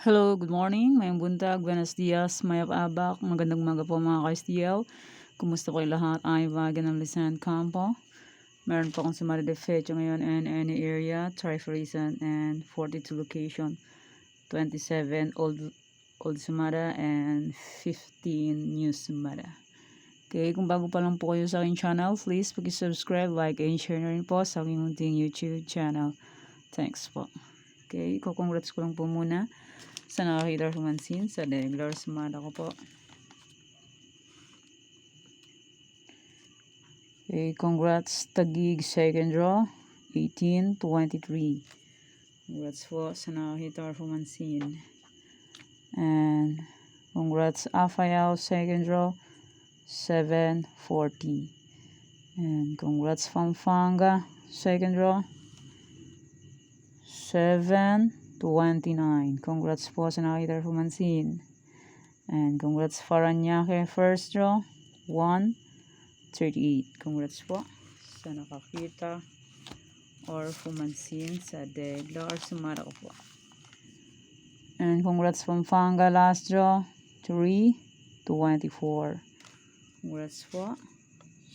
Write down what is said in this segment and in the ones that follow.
Hello, good morning, mayang buntag, buenos dias, mayap abak, magandang umaga po mga ka-STL. Kumusta po lahat? Ay baga ng Lisan Campo. Meron po akong sumali de fecha ngayon in any area, Triforisan and 42 location, 27 old Sumada and 15 new Sumada. Okay, kung bago pa lang po kayo sa aking channel, please pag-subscribe, like, and share na rin po sa aking munting YouTube channel. Thanks po. Okay, congrats ko lang po muna sa nakakita humansin sa regular sumada ko po. Okay, congrats Tagig second draw 18-23. Congrats po sa nakakita humansin. And congrats Afayao second draw 7-40. And congrats Pampanga second draw 7-29. Congrats po sa nakita humansin. And congrats Paranaque first draw 1-38. Congrats po sa nakakita or humansin sa degla or sumara ko po. And congrats Pampanga last draw 3-24. Congrats po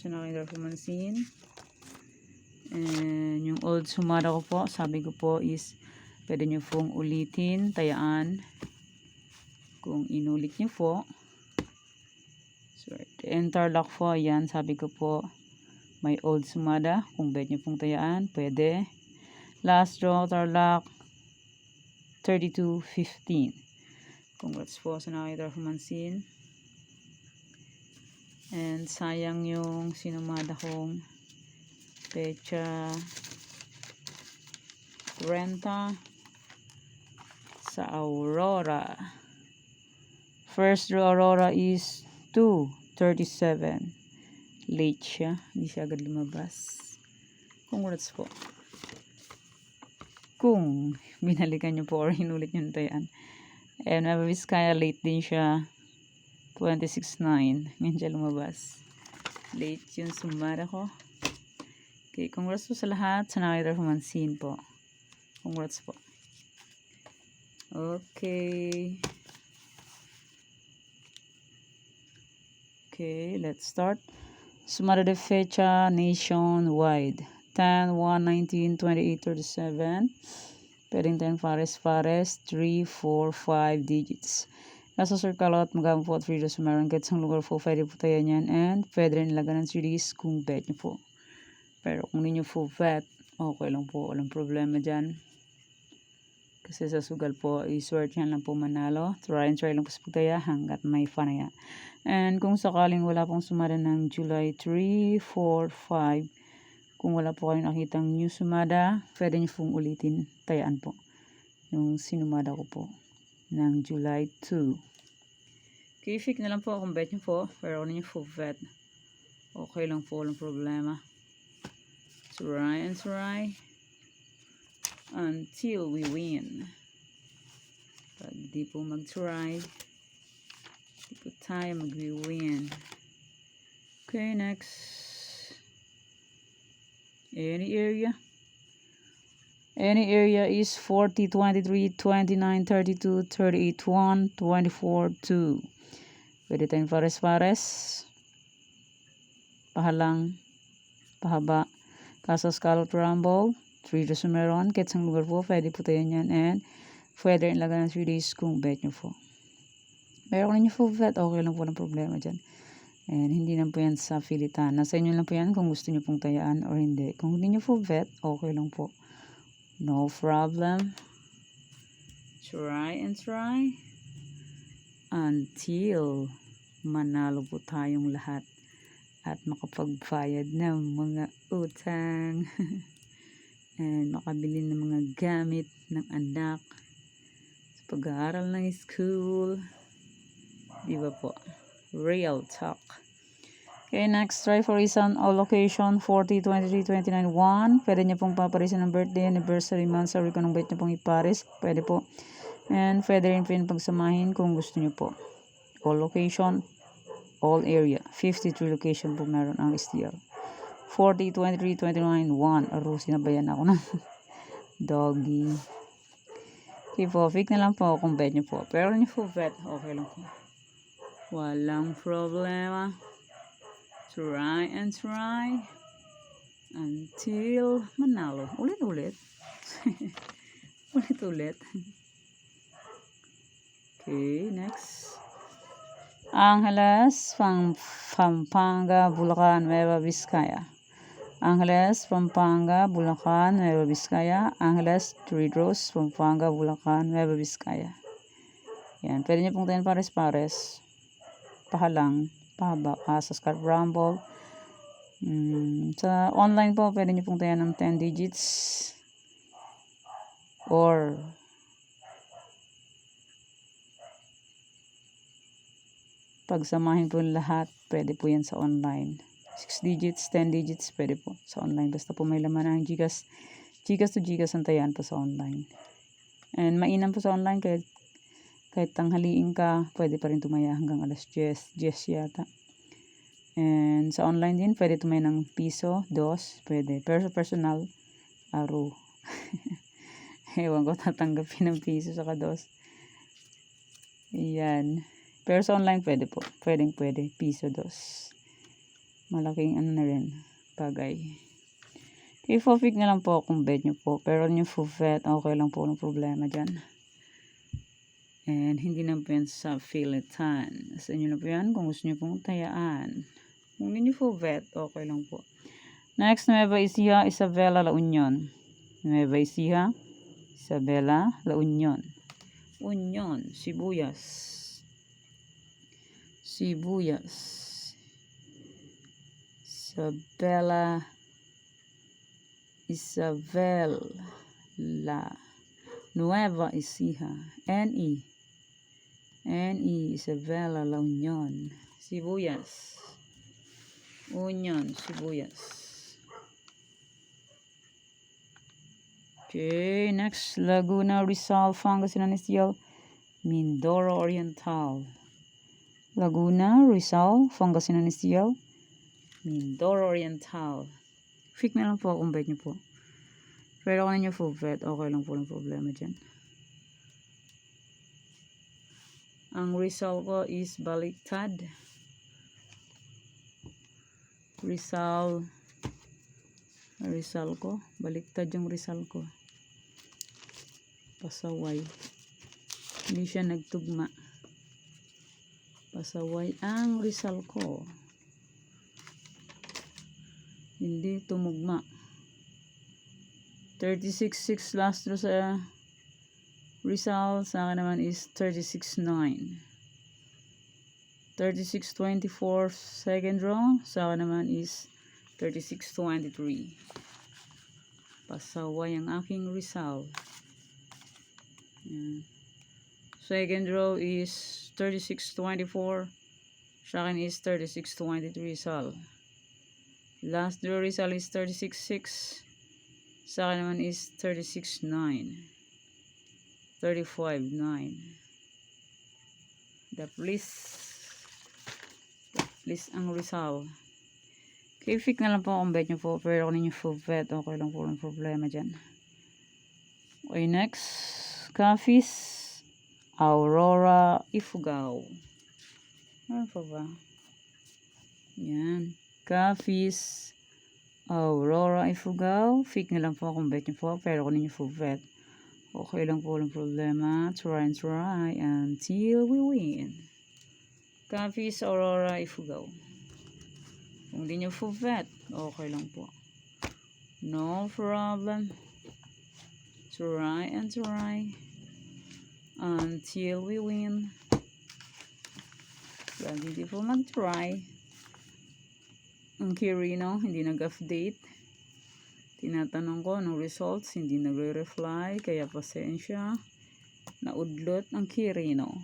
sa nakita humansin. And yung old sumara ko po, sabi ko po is pwede nyo pong ulitin, tayaan. Kung inulit nyo po, so, interlock po, yan, sabi ko po, may old sumada, kung bet nyo pong tayaan, pwede. Last draw, tarlock, 32-15. Congrats po sa nakita humansin. And sayang yung sinumada kong pecha 30 sa Aurora. First draw Aurora is 2-37. Late siya. Hindi siya agad lumabas. Congrats po. Kung binalikan nyo po or hinulit nyo tayan. And Nueva Vizcaya late din siya. 26-9. Ngayon siya lumabas. Late yung sumara ko. Okay, congrats po sa lahat. Sa nakita humansin po. Congrats po. Okay. Okay, let's start. Sumada de fecha nationwide. 10, 1, 19, 28, 37. Pwedeng 10 Fares, 3, 4, 5 digits. Nasa circle out, magamit po at free sa meron kahit isang lugar po, pwede po tayo yan. And pwede rin ilagan ng series kung bet nyo po. Pero kung hindi nyo po bet, okay lang po. Walang problema dyan. Kasi sa sugal po, i-swerte yan lang po manalo. Try and try lang po sa pagtaya hanggat may fanaya. And kung sakaling wala pong sumada ng July 3, 4, 5, kung wala po kayong nakitang new sumada, pwede nyo pong ulitin, tayaan po. Yung sinumada ko po ng July 2. Kifik na lang po kung bet nyo po, pero kung nyo po bet, okay lang po, walang problema. Try and try until we win. Pag di po mag-try, di po tayo mag-win. Okay, next. Any area? Any area is 40, 23, 29, 32, 38, 1, 24, 2. Pwede tayong pares-pares. Pahalang, pahaba. Kaso scallop rumble. 3 to meron. Kahit sang lugar po, pwede po tayo yan. And pwede rin ilagan ng 3 days kung bet nyo po. Pero kung nyo po bet, okay lang po ng problema dyan. And hindi lang po yan sa pilitan. Nasa inyo lang po yan kung gusto nyo pong tayaan or hindi. Kung hindi nyo po bet, okay lang po. No problem. Try and try until manalo po tayong lahat at makapagbayad ng mga utang and makabili ng mga gamit ng anak sa pag-aaral ng school. Di ba po? Real talk. Okay, next, try for isang all location 40, 23, 29, 1. Pwede nyo pong paparisan ng birthday, anniversary, month, sorry kung anong bet nyo pong iparis. Pwede po. And pwede rin pagsamahin kung gusto nyo po. All location, all area. 53 location po meron ang STL. 40, 23, 29, 1. Arusin na ba yan ako na? Doggy. Okay po, fake na lang po kung bet nyo po. Pero nyo po bet, okay lang po. Walang problema. Try and try until manalo. Ulit-ulit. Ulit-ulit. Okay, next. Angeles, Pampanga, Bulacan, Nueva Vizcaya. Angeles, Pampanga, Bulacan, Nueva Vizcaya. Angeles, Cerritos, Pampanga, Bulacan, Nueva Vizcaya. Yan, pwede nyo pong tayo pares-pares. Pahalang, pahaba, sa Scott Rumble. Sa online po, pwede nyo pong tayo ng 10 digits. Or pagsamahin po lahat, pwede po yan sa online. 6 digits, 10 digits, pwede po sa online. Basta po may laman ng Gcash to Gcash ang tayan po sa online. And mainam po sa online kahit tanghaliin ka, pwede pa rin tumaya hanggang alas 10 yata. And sa online din, pwede tumaya ng piso, 2, pwede. Pero sa personal, aro. Ewan ko, tatanggapin ng piso saka 2. Ayan. Pero sa online, pwede po. Pwede, piso, 2. Malaking na rin, bagay. Okay, fake na lang po kung bet nyo po. Pero yung bet, okay lang po, ng problema dyan. And hindi na po yan sa Philitan. Sa inyo na po yan kung gusto nyo pong tayaan. Kung hindi nyo bet, okay lang po. Next, Nueva Ecija, Isabela, La Union. Nueva Ecija, Isabela, La Union. Union, Sibuyas. Isabela, Nueva Ecija, NE, Isabela, La Union, Sibuyas, Union, Sibuyas. Okay, next, Laguna, Rizal, Pangasinan Steel, Mindoro Oriental. Laguna, Rizal, Pangasinan Steel, Mindoro Oriental. Fake na lang po kung bet nyo po. Pero kung ninyo full bet, okay lang po ng problema dyan. Ang Rizal ko is baliktad. Rizal ko. Baliktad yung Rizal ko. Pasaway. Hindi siya nagtugma. Pasaway ang Rizal ko. Hindi tumugma. 36.6 last draw sa Rizal. Sa akin naman is 36.9. 36.24 second draw. Sa akin naman is 36.23. Pasaway ang aking Rizal. Yan. Second draw is 36.24. Sa akin is 36.23 Rizal. Last draw Rizal is 36.6. Sa akin naman is 36.9. 35.9. The please ang Rizal. Okay, fake na lang po kung bet nyo po. Pero kung ninyo full bet, okay lang po ang problema dyan. Okay, next. Cafes, Aurora, Ifugao. Ano pa ba? Yan. Cafes, Aurora, Ifugao. Fake na lang po kung bet nyo po. Pero kung ninyo full bet, okay lang po ang problema. Try and try until we win. Cafes, Aurora, Ifugao. Kung di nyo full bet, okay lang po. No problem. Try and try until we win. Lagi hindi po mag-try. Ang Kirino, hindi nag-update. Tinatanong ko anong results, hindi nagre-reply, kaya pasensya. Naudlot ang Kirino.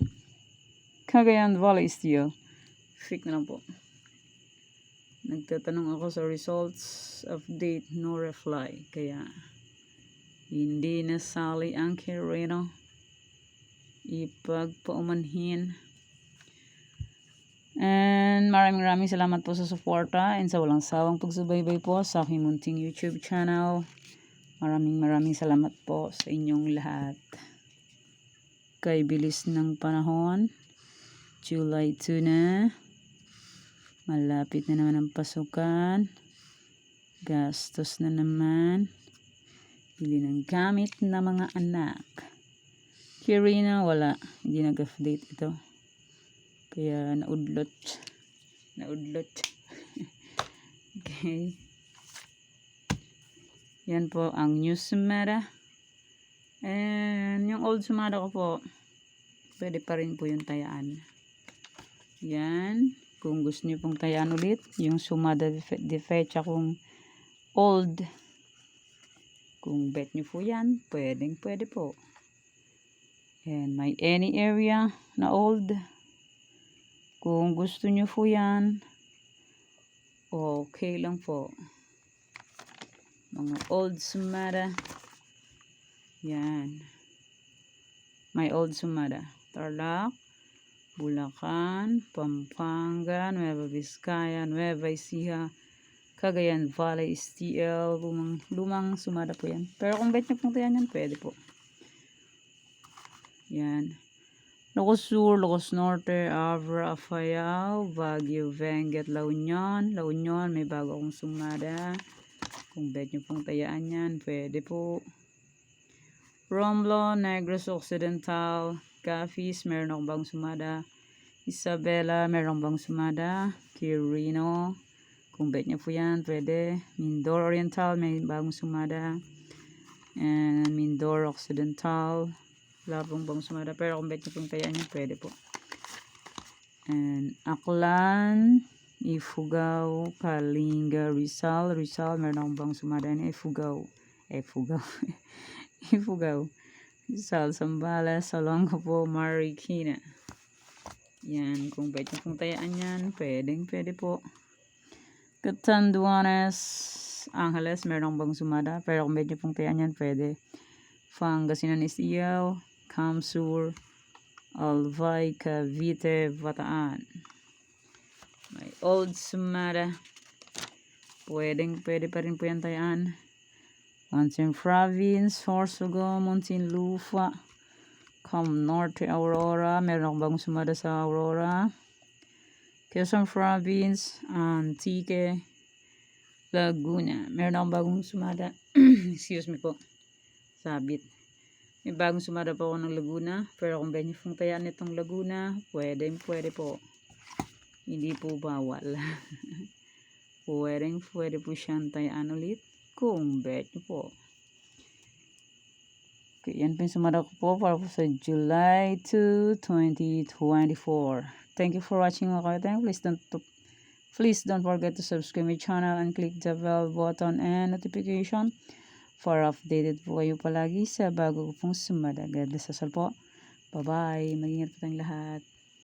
Cagayan Valley Steel. Fake na lang po. Nagtatanong ako sa results, update, no reply. Kaya hindi nasali ang Kirino. Ipagpaumanhin. And maraming salamat po sa suporta and sa walang sawang pagsubaybay po sa aking munting YouTube channel. Maraming salamat po sa inyong lahat. Kay bilis ng panahon. July 2 na. Malapit na naman ang pasukan. Gastos na naman. Bili ng gamit na mga anak. Kirina, wala. Hindi nag-update ito. Kaya naudlot. Okay. Yan po ang new Sumada. And yung old Sumada ko po, pwede pa rin po yung tayaan. Yan. Kung gusto niyo pong tayaan ulit, yung Sumada de fecha kung old. Kung bet niyo po yan, pwede po. And may any area na old. Kung gusto niyo po yan, okay lang po. Mga old Sumada. Yan. May old Sumada. Tarlac, Bulacan, Pampanga, Nueva Vizcaya, Nueva Ecija, Cagayan Valley, STL, lumang Sumada po yan. Pero kung bet nyo pong tayan yan, pwede po. Yan. Locos Sur, Locos Norte, Abra, Afayao, Baguio, Benguet, La Union. La Union, may bago akong Sumada. Kung bet nyo pong tayaan yan, pwede po. Romblon, Negros Occidental, Capiz, meron akong bagong Sumada. Isabela, meron bang Sumada. Quirino, kung bet nyo po yan, pwede. Mindoro Oriental, may bagong Sumada. And Mindoro Occidental, wala pong bagong Sumada. Pero kung bet nyo pong tayaan yan, pwede po. And Aklan, Ifugao, Kalinga, Rizal, meron akong bagong Sumada. Ifugao. Ifugao. Rizal, Zambales, Salonga po, Marikina. Yan, kung bet nyo pong tayaan yan, pwede po. Catanduanes, Angeles, meron bang Sumada. Pero kung bet nyo pong tayaan yan, pwede. Pangasinan, Isiao, Camsur, Albay, Cavite, Bataan. May old Sumada. Pwede pa rin po yan tayaan. Quezon Province, Sorsogon, Muntinlupa, Cam Norte, Aurora. Meron akong bagong Sumada sa Aurora. Quezon Province, Antique, Laguna. Meron akong bagong Sumada. Excuse me po. Sabit. May bagong Sumada po ako ng Laguna. Pero kung bet nyo pong tayaan itong Laguna, pwede po. Hindi po bawal. pwede po siyang tayaan ulit. Kung bet nyo po. Okay, yan po yung Sumada ko po para po sa July 2, 2024. Thank you for watching mga kaiteng. Please don't forget to subscribe my channel and click the bell button and notification para updated po kayo palagi sa bago ko pong Sumada. God bless us all po. Bye-bye. Mag-ingat po tayong lahat.